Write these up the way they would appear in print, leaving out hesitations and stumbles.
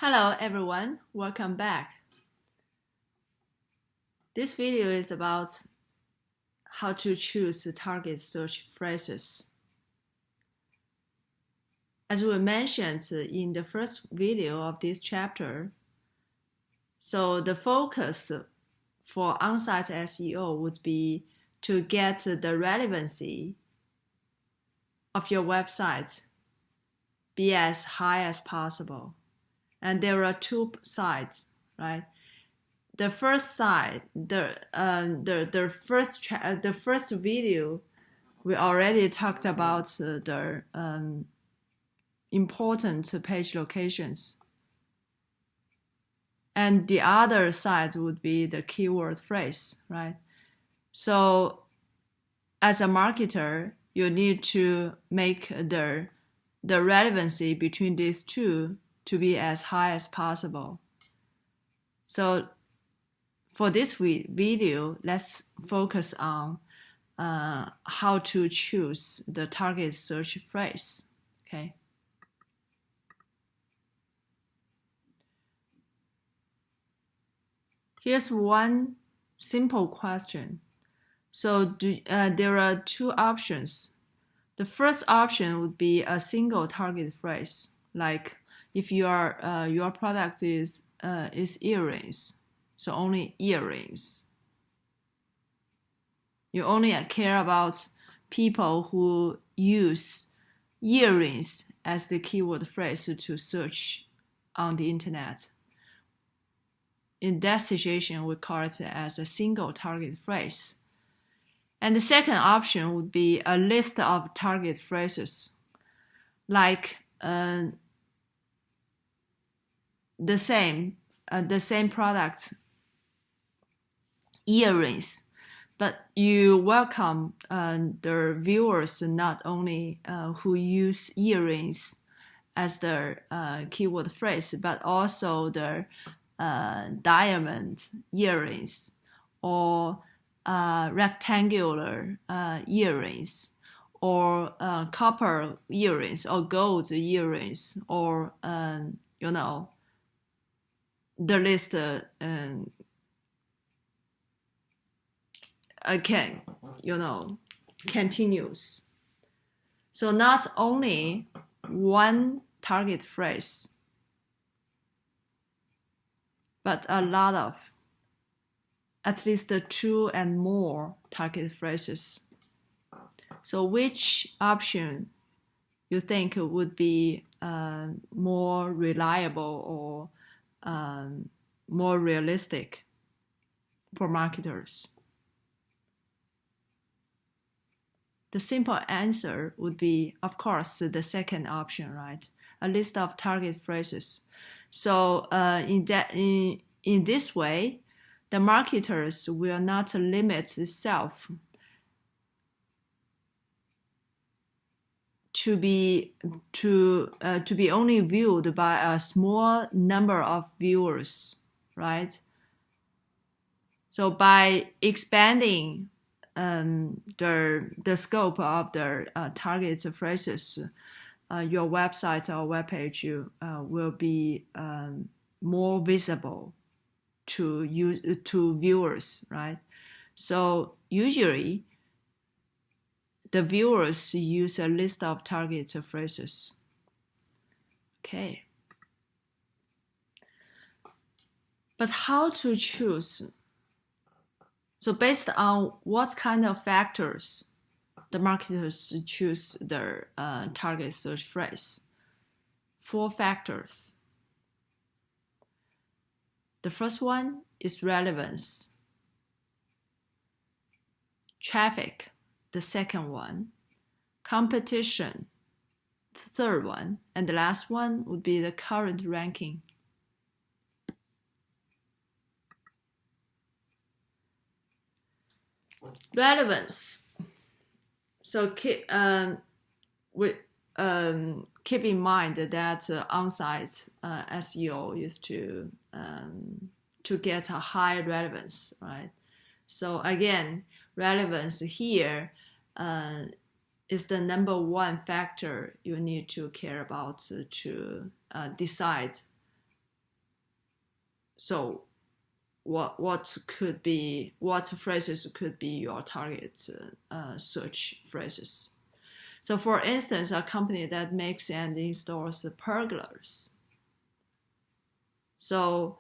Hello everyone, welcome back. This video is about how to choose the target search phrases. As we mentioned in the first video of this chapter, so the focus for on-site SEO would be to get the relevancy of your website be as high as possible. And there are two sides, right? The first side, the first video, we already talked about the important page locations, and the other side would be the keyword phrase, right? So, as a marketer, you need to make the relevancy between these two to be as high as possible. So for this video, let's focus on how to choose the target search phrase. Okay. Here's one simple question. So there are two options. The first option would be a single target phrase, like if your product is earrings, so only earrings. You only care about people who use earrings as the keyword phrase to search on the internet. In that situation, we call it as a single target phrase. And the second option would be a list of target phrases, like the same product, earrings, but you welcome the viewers not only who use earrings as their keyword phrase, but also the diamond earrings or rectangular earrings or copper earrings or gold earrings or the list continues. So not only one target phrase, but a lot of, at least two and more target phrases. So which option you think would be more reliable or more realistic for marketers? The simple answer would be, of course, the second option, right? A list of target phrases. So in this way, the marketers will not limit itself to be only viewed by a small number of viewers, right? So by expanding the scope of the target phrases, your website or webpage will be more visible to viewers, right? So usually, the viewers use a list of target phrases. Okay. But how to choose? So based on what kind of factors the marketers choose their target search phrase? 4 factors. The first one is relevance. Traffic, the second one. Competition, the third one. And the last one would be the current ranking. Relevance. So keep in mind that on-site SEO is to get a high relevance, right? So again, relevance here is the number one factor you need to care about to decide So what phrases could be your target search phrases? So for instance, a company that makes and installs pergolas. So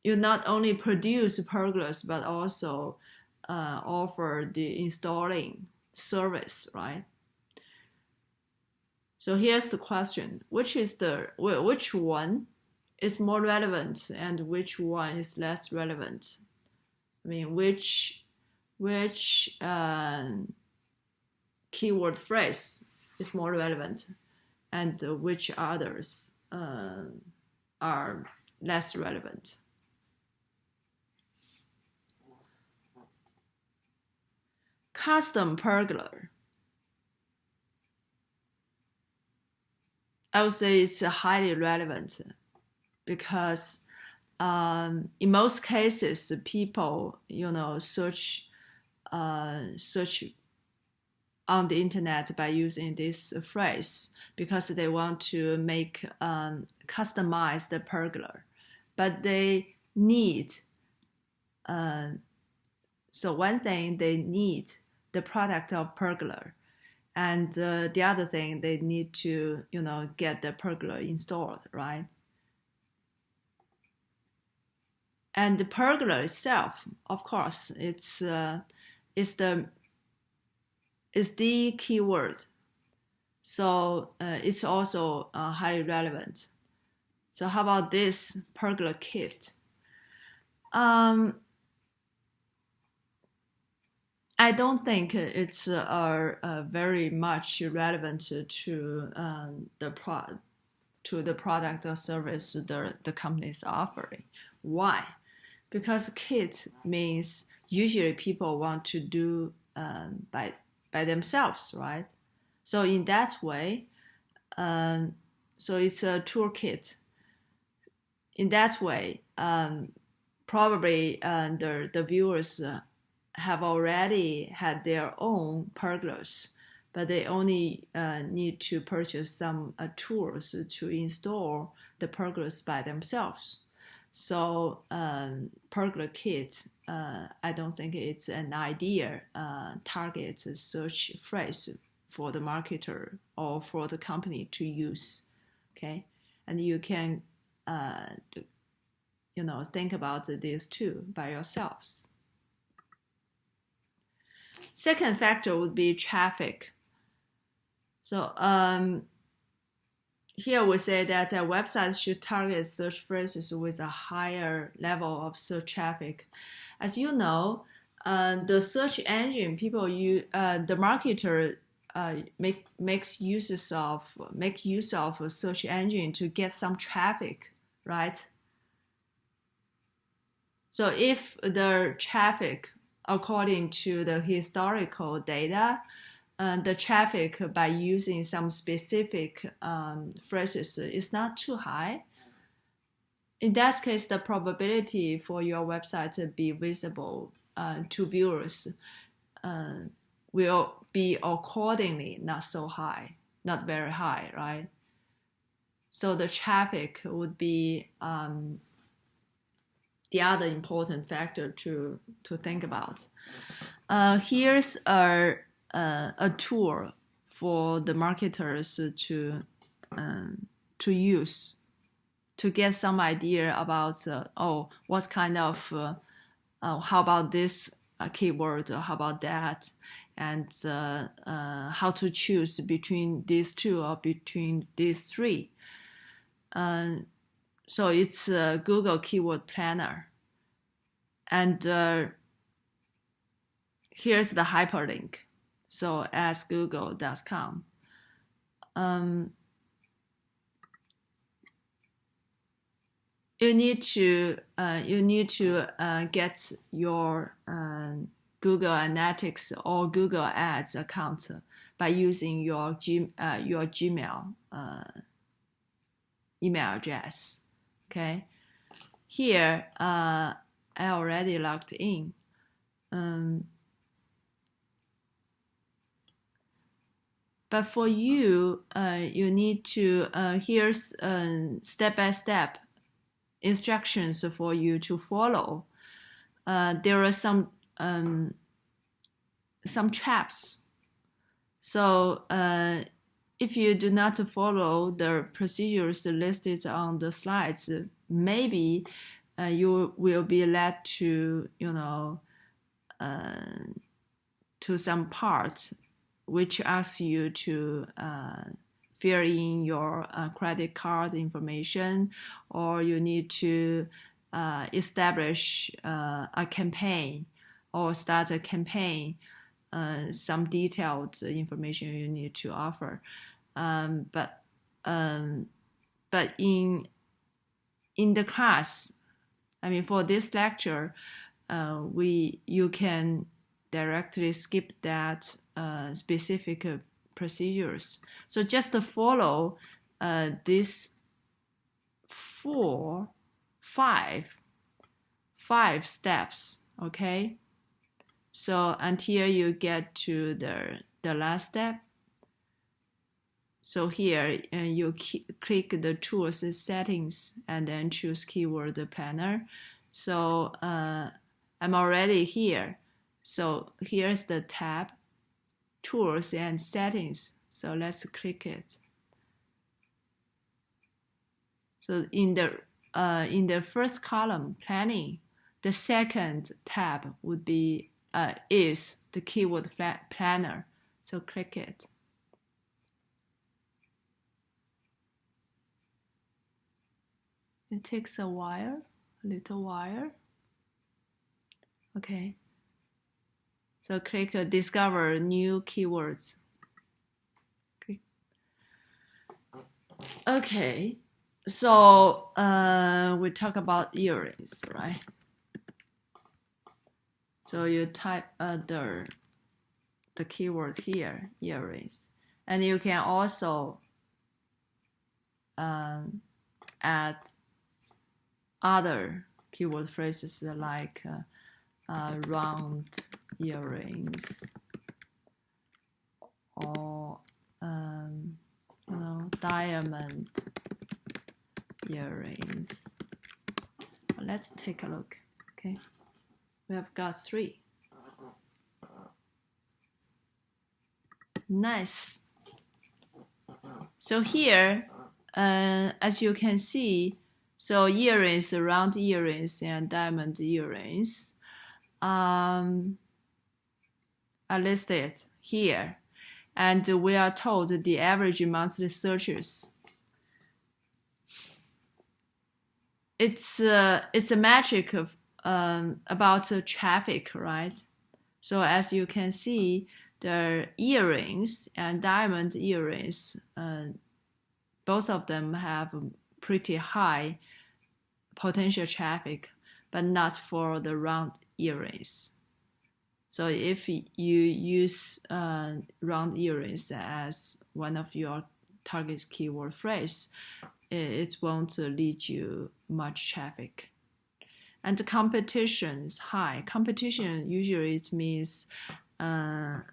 you not only produce pergolas but also offer the installing service, right? So here's the question: which one is more relevant and which one is less relevant? I mean, which keyword phrase is more relevant and which others are less relevant? Custom pergola. I would say it's highly relevant because in most cases, people search on the internet by using this phrase because they want to make customize the pergola, but they need so one thing they need the product of pergola, and the other thing they need to get the pergola installed, right? And the pergola itself, of course, it's the keyword, so it's also highly relevant. So how about this pergola kit? I don't think it's very much relevant to the product or service the company is offering. Why? Because kit means usually people want to do by themselves, right? So in that way, so it's a toolkit. In that way, probably the viewers have already had their own pergolas, but they only need to purchase some tools to install the pergolas by themselves. So pergola kit, I don't think it's an ideal target search phrase for the marketer or for the company to use. Okay, and you can think about these two by yourselves. Second factor would be traffic. So here we say that websites should target search phrases with a higher level of search traffic. As you know, the search engine people use, the marketer make use of a search engine to get some traffic, right? So if the traffic, according to the historical data, the traffic by using some specific phrases is not too high, in that case, the probability for your website to be visible to viewers will be accordingly not so high, not very high, right? So the traffic would be the other important factor to think about. Here's a tool for the marketers to use to get some idea about what kind of how about this keyword, or how about that, and how to choose between these two or between these three. So it's a Google Keyword Planner. And here's the hyperlink. So askgoogle.com. You need to get your Google Analytics or Google Ads account by using your Gmail email address. Okay, here I already logged in. You But for you, you need to, here's step-by-step instructions for you to follow. There are some traps. So if you do not follow the procedures listed on the slides, maybe you will be led to, to some parts which asks you to fill in your credit card information, or you need to establish a campaign or start a campaign, some detailed information you need to offer. But in the class, I mean, for this lecture, you can directly skip that specific procedures. So just follow these five steps, okay? So until you get to the last step. So here you click the tools and settings and then choose keyword planner. So I'm already here. So here's the tab, tools and settings. So let's click it. So in the first column, planning, the second tab would be is the keyword planner. So click it. It takes a little while. Okay. So click discover new keywords. Click. Okay. So we talk about earrings, right? So you type the keywords here, earrings, and you can also add other keyword phrases like round earrings or diamond earrings. Let's take a look. Okay, we have got 3. Nice. So here, as you can see, so earrings, round earrings, and diamond earrings are listed here, and we are told the average monthly searches. It's a metric of about traffic, right? So as you can see, the earrings and diamond earrings, both of them have pretty high potential traffic, but not for the round earrings. So if you use round earrings as one of your target keyword phrase, it won't lead you much traffic. And the competition is high. Competition usually it means are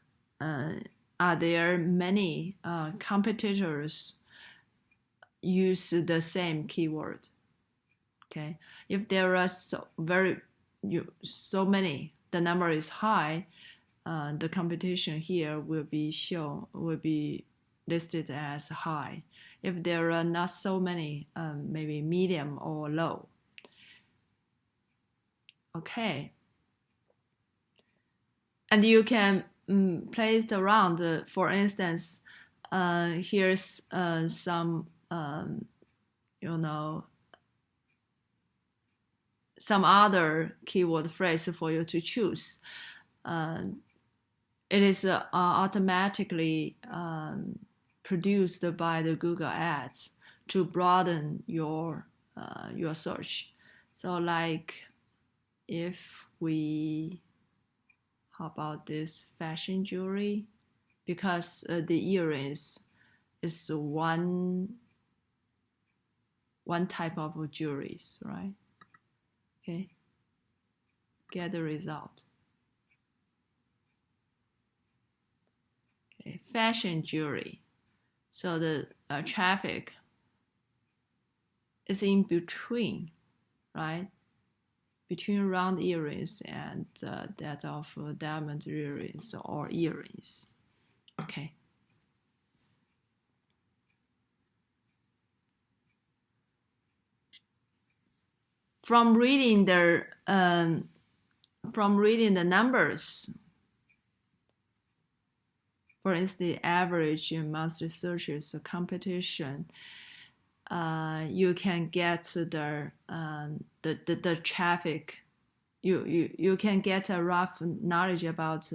there many competitors use the same keyword? Okay, if there are so many, the number is high, the competition here will be listed as high. If there are not so many, maybe medium or low. Okay, and you can play it around. For instance, here's some some other keyword phrase for you to choose. It is automatically produced by the Google Ads to broaden your search. So like if how about this fashion jewelry? Because the earrings is one type of jewelries, right? Okay, get the result. Okay, fashion jewelry. So the traffic is in between, right? Between round earrings and that of diamond earrings or earrings. Okay. From reading the numbers, for instance, the average monthly searches competition, you can get the traffic. You can get a rough knowledge about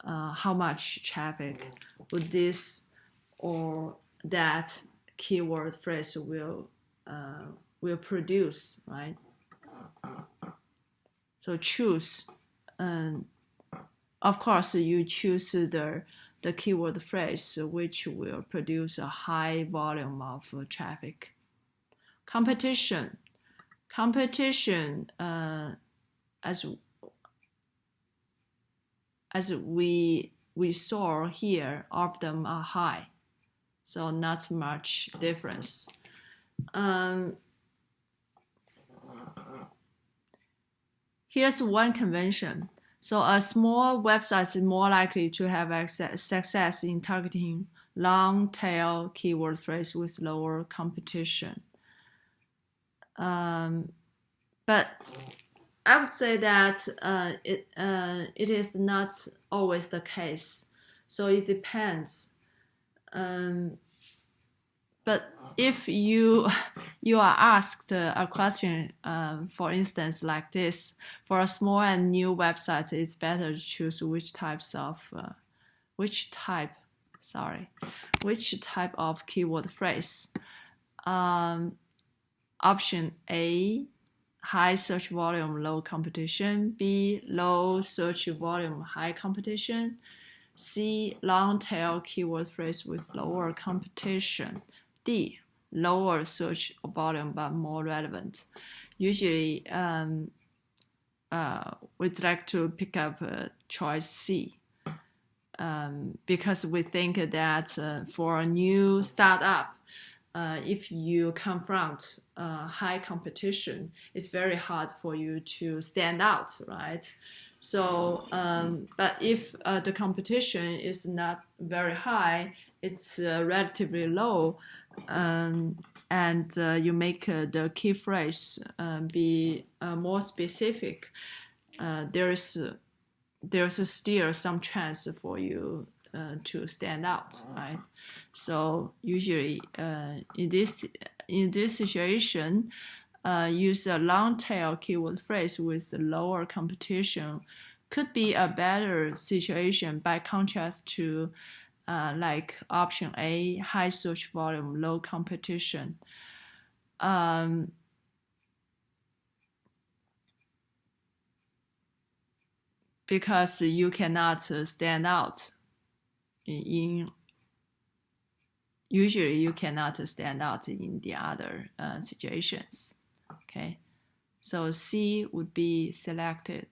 how much traffic would this or that keyword phrase will produce, right? So choose, of course, you choose the keyword phrase which will produce a high volume of traffic. Competition, as we saw here, all of them are high, so not much difference. Here's one convention. So a small website is more likely to have success in targeting long tail keyword phrase with lower competition. But I would say that it is not always the case. So it depends. But if you are asked a question, for instance, like this, for a small and new website, it's better to choose which type of keyword phrase. Option A, high search volume, low competition. B, low search volume, high competition. C, long tail keyword phrase with lower competition. D, lower search volume but more relevant. Usually, we'd like to pick up choice C, because we think that for a new startup, if you confront high competition, it's very hard for you to stand out, right? So, but if the competition is not very high, it's relatively low, and you make the key phrase be more specific, there's still some chance for you to stand out, right? So usually in this situation, use a long tail keyword phrase with lower competition could be a better situation by contrast to like option A, high search volume, low competition. Because you cannot stand out usually you cannot stand out in the other situations. Okay, so C would be selected.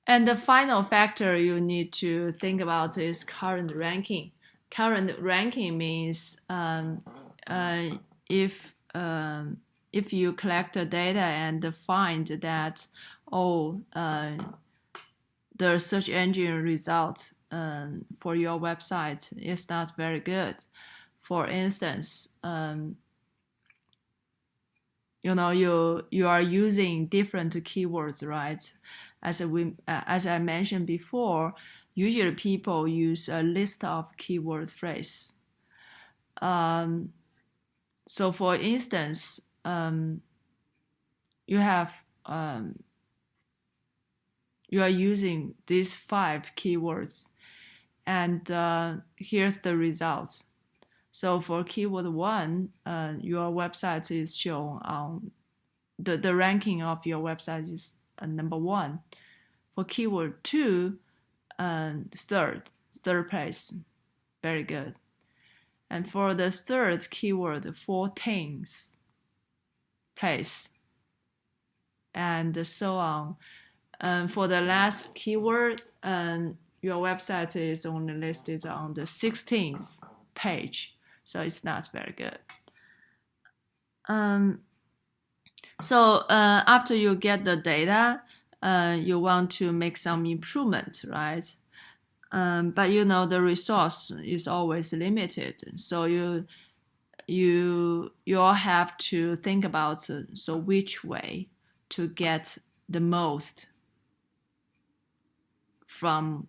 And the final factor you need to think about is current ranking. Current ranking means if you collect the data and find that the search engine result for your website is not very good. For instance, you are using different keywords, right? As I mentioned before, usually people use a list of keyword phrase. So for instance, you are using these 5 keywords, and here's the results. So for keyword 1, your website is shown on the ranking of your website is number 1. For keyword 2, third place, very good. And for the third keyword, 14th place, and so on. For the last keyword, your website is only listed on the 16th page, so it's not very good. So after you get the data, you want to make some improvement, right? But you know the resource is always limited, so you all have to think about so which way to get the most from,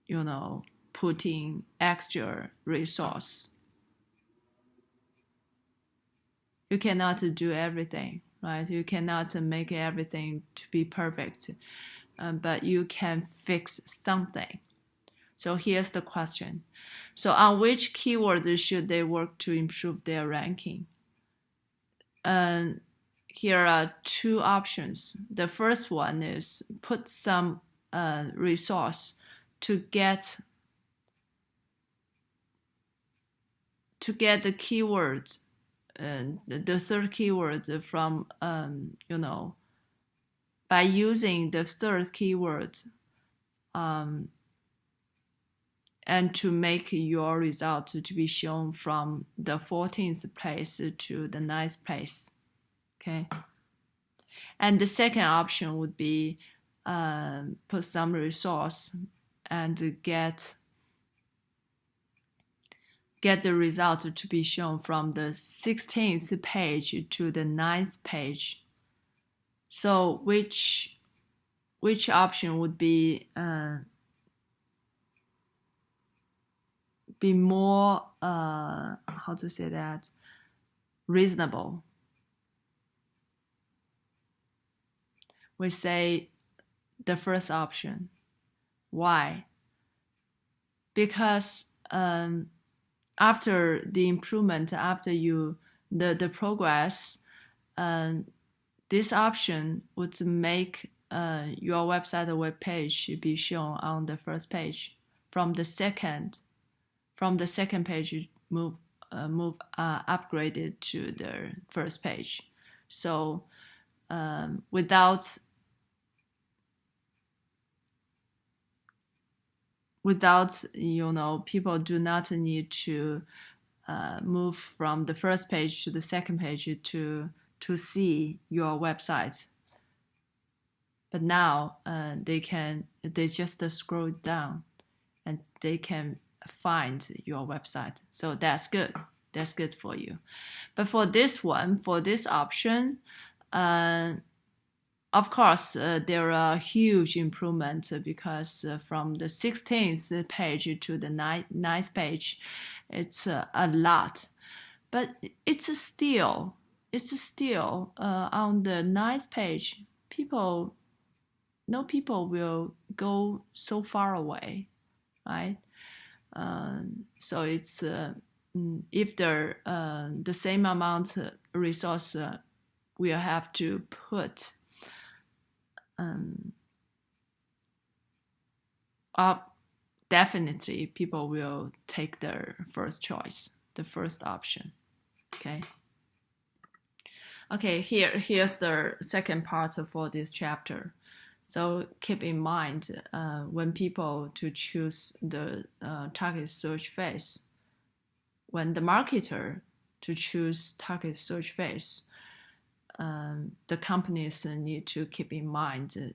you know, putting extra resource. You cannot do everything, right? You cannot make everything to be perfect, but you can fix something. So here's the question. So on which keywords should they work to improve their ranking? Here are two options. The first one is put some resource to get the keywords, the third keyword from, you know, by using the third keyword, and to make your result to be shown from the 14th place to the 9th place. Okay. And the second option would be put some resource and get the result to be shown from the 16th page to the 9th page. So which option would be more how to say that, reasonable? We say the first option. Why? Because after the improvement, after the progress, this option would make your website or web page be shown on the first page. From the second page, move upgraded to the first page. So without you know, people do not need to move from the first page to the second page to see your website. But now they just scroll down and they can find your website. So that's good. That's good for you. But for this option, of course, there are huge improvements because from the 16th page to the 9th page, it's a lot. But it's still on the 9th page, no people will go so far away, right? So it's if the same amount of resource we'll have to put up, definitely people will take their first choice, the first option. Okay, here's the second part for this chapter. So keep in mind when people to choose the target search phase, when the marketer to choose target search phase, the companies need to keep in mind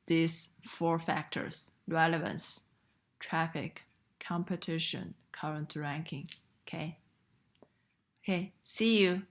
these four factors: relevance, traffic, competition, current ranking. Okay, see you.